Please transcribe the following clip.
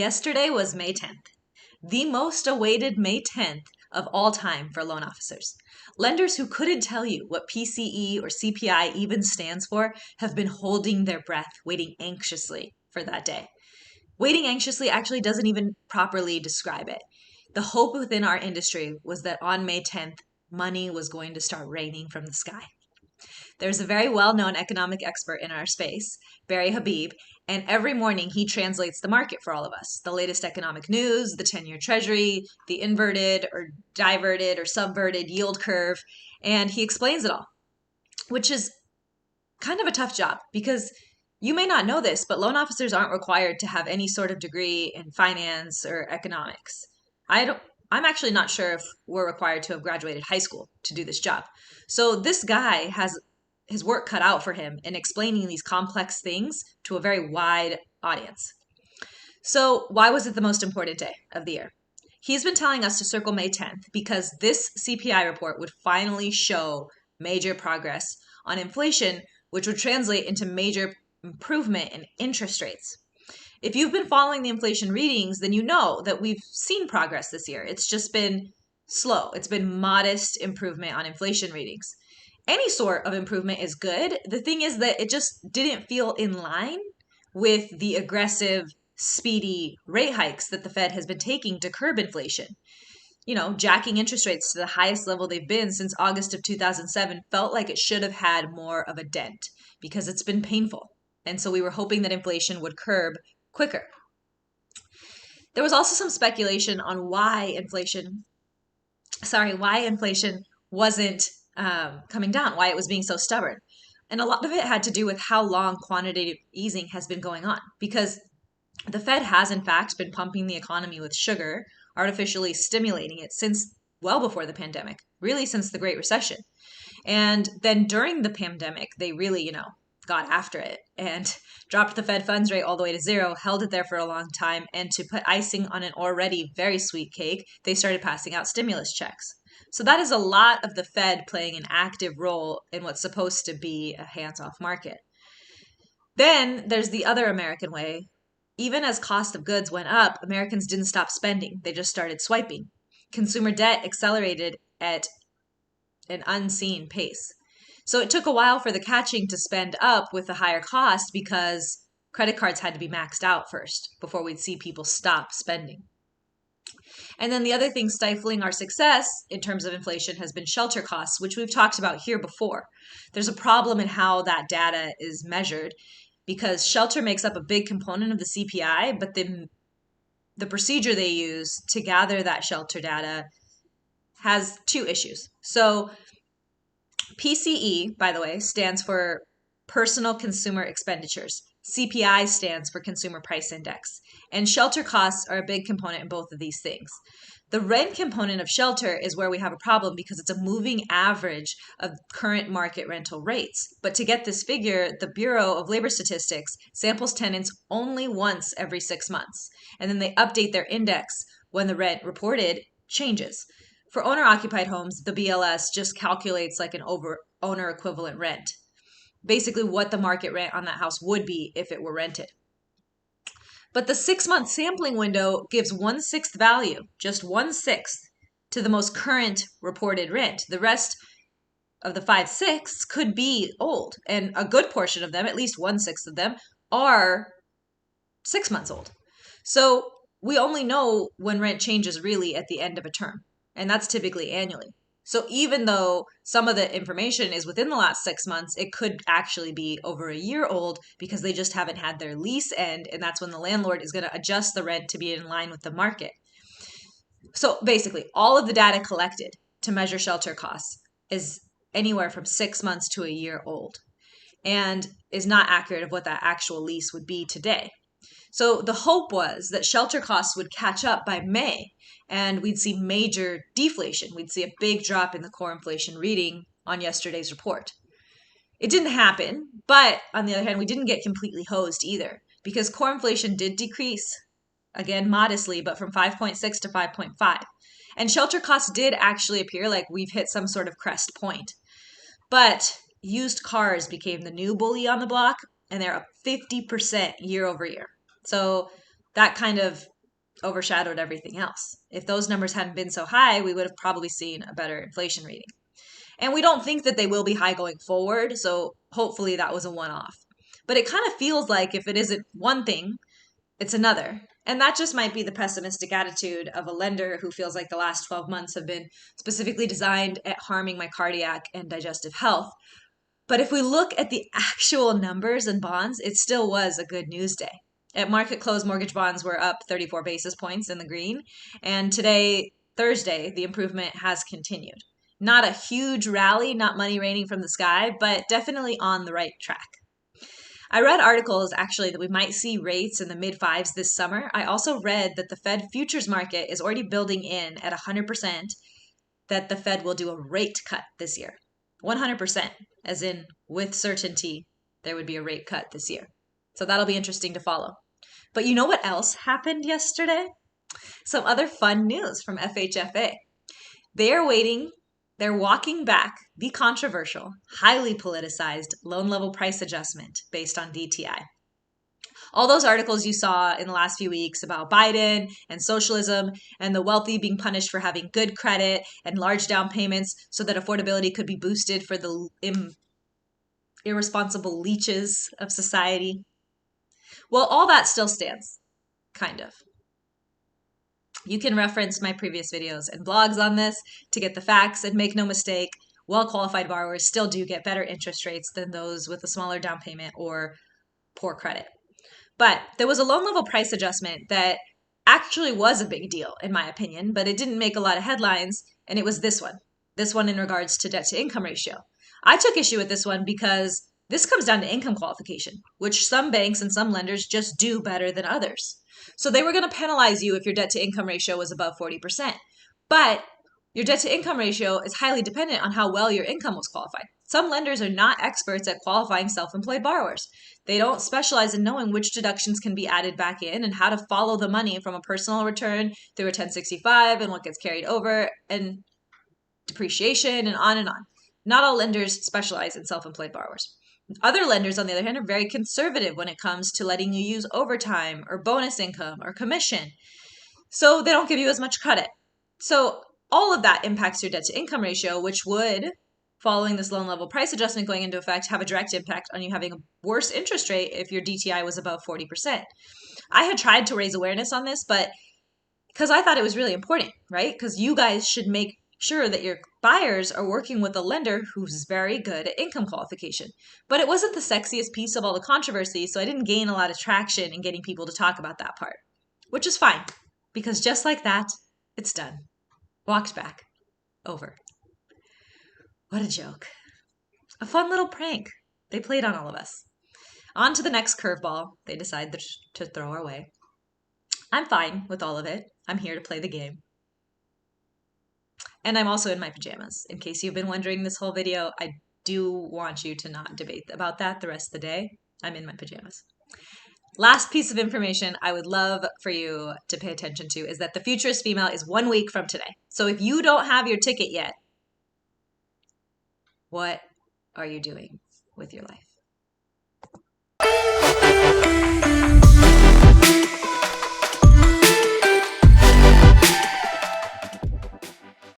Yesterday was May 10th, the most awaited May 10th of all time for loan officers. Lenders who couldn't tell you what PCE or CPI even stands for have been holding their breath, waiting anxiously for that day. Waiting anxiously actually doesn't even properly describe it. The hope within our industry was that on May 10th, money was going to start raining from the sky. There's a very well-known economic expert in our space, Barry Habib, and every morning he translates the market for all of us. The latest economic news, the 10-year treasury, the inverted or diverted or subverted yield curve, and he explains it all, which is kind of a tough job because you may not know this, but loan officers aren't required to have any sort of degree in finance or economics. I'm actually not sure if we're required to have graduated high school to do this job. So this guy has his work cut out for him in explaining these complex things to a very wide audience. So why was it the most important day of the year? He's been telling us to circle May 10th because this CPI report would finally show major progress on inflation, which would translate into major improvement in interest rates. If you've been following the inflation readings, then you know that we've seen progress this year. It's just been slow. It's been modest improvement on inflation readings. Any sort of improvement is good. The thing is that it just didn't feel in line with the aggressive, speedy rate hikes that the Fed has been taking to curb inflation. You know, jacking interest rates to the highest level they've been since August of 2007 felt like it should have had more of a dent because it's been painful. And so we were hoping that inflation would curb quicker. There was also some speculation on why inflation wasn't coming down, why it was being so stubborn. And a lot of it had to do with how long quantitative easing has been going on, because the Fed has in fact been pumping the economy with sugar, artificially stimulating it since well before the pandemic, really since the Great Recession. And then during the pandemic, they really, got after it and dropped the Fed funds rate all the way to zero, held it there for a long time, and to put icing on an already very sweet cake, they started passing out stimulus checks. So that is a lot of the Fed playing an active role in what's supposed to be a hands-off market. Then there's the other American way. Even as cost of goods went up, Americans didn't stop spending. They just started swiping. Consumer debt accelerated at an unseen pace. So it took a while for the catching to spend up with the higher cost because credit cards had to be maxed out first before we'd see people stop spending. And then the other thing stifling our success in terms of inflation has been shelter costs, which we've talked about here before. There's a problem in how that data is measured because shelter makes up a big component of the CPI, but the procedure they use to gather that shelter data has two issues. So PCE, by the way, stands for Personal Consumer Expenditures. CPI stands for Consumer Price Index. And shelter costs are a big component in both of these things. The rent component of shelter is where we have a problem because it's a moving average of current market rental rates. But to get this figure, the Bureau of Labor Statistics samples tenants only once every 6 months. And then they update their index when the rent reported changes. For owner-occupied homes, the BLS just calculates like an owner equivalent rent. Basically what the market rent on that house would be if it were rented. But the 6-month sampling window gives 1/6 value, just 1/6, to the most current reported rent. The rest of the 5/6 could be old, and a good portion of them, at least 1/6 of them, are 6 months old. So we only know when rent changes really at the end of a term, and that's typically annually. So even though some of the information is within the last 6 months, it could actually be over a year old because they just haven't had their lease end, and that's when the landlord is going to adjust the rent to be in line with the market. So basically, all of the data collected to measure shelter costs is anywhere from 6 months to a year old and is not accurate of what that actual lease would be today. So the hope was that shelter costs would catch up by May and we'd see major deflation. We'd see a big drop in the core inflation reading on yesterday's report. It didn't happen, but on the other hand, we didn't get completely hosed either because core inflation did decrease, again modestly, but from 5.6 to 5.5. And shelter costs did actually appear like we've hit some sort of crest point. But used cars became the new bully on the block, and they're up 50% year over year. So that kind of overshadowed everything else. If those numbers hadn't been so high, we would have probably seen a better inflation reading. And we don't think that they will be high going forward, so hopefully that was a one-off. But it kind of feels like if it isn't one thing, it's another. And that just might be the pessimistic attitude of a lender who feels like the last 12 months have been specifically designed at harming my cardiac and digestive health. But if we look at the actual numbers and bonds, it still was a good news day. At market close, mortgage bonds were up 34 basis points in the green. And today, Thursday, the improvement has continued. Not a huge rally, not money raining from the sky, but definitely on the right track. I read articles actually that we might see rates in the mid fives this summer. I also read that the Fed futures market is already building in at 100% that the Fed will do a rate cut this year. 100%, as in with certainty there would be a rate cut this year. So that'll be interesting to follow. But you know what else happened yesterday? Some other fun news from FHFA. They're walking back the controversial, highly politicized loan level price adjustment based on DTI. All those articles you saw in the last few weeks about Biden and socialism and the wealthy being punished for having good credit and large down payments so that affordability could be boosted for the irresponsible leeches of society. Well, all that still stands, kind of. You can reference my previous videos and blogs on this to get the facts, and make no mistake, well-qualified borrowers still do get better interest rates than those with a smaller down payment or poor credit. But there was a loan level price adjustment that actually was a big deal, in my opinion, but it didn't make a lot of headlines, and it was this one. This one in regards to debt to income ratio. I took issue with this one because this comes down to income qualification, which some banks and some lenders just do better than others. So they were going to penalize you if your debt to income ratio was above 40%. But your debt to income ratio is highly dependent on how well your income was qualified. Some lenders are not experts at qualifying self-employed borrowers. They don't specialize in knowing which deductions can be added back in and how to follow the money from a personal return through a 1065 and what gets carried over and depreciation and on and on. Not all lenders specialize in self-employed borrowers. Other lenders, on the other hand, are very conservative when it comes to letting you use overtime or bonus income or commission. So they don't give you as much credit. So all of that impacts your debt to income ratio, which would, following this loan level price adjustment going into effect, have a direct impact on you having a worse interest rate if your DTI was above 40%. I had tried to raise awareness on this, but because I thought it was really important, right? Because you guys should make sure that your buyers are working with a lender who's very good at income qualification. But it wasn't the sexiest piece of all the controversy, so I didn't gain a lot of traction in getting people to talk about that part, which is fine, because just like that, it's done. Walked back. Over. What a joke. A fun little prank they played on all of us. On to the next curveball they decided to throw our way. I'm fine with all of it. I'm here to play the game. And I'm also in my pajamas. In case you've been wondering this whole video, I do want you to not debate about that the rest of the day. I'm in my pajamas. Last piece of information I would love for you to pay attention to is that the Futurist Female is 1 week from today. So if you don't have your ticket yet, what are you doing with your life?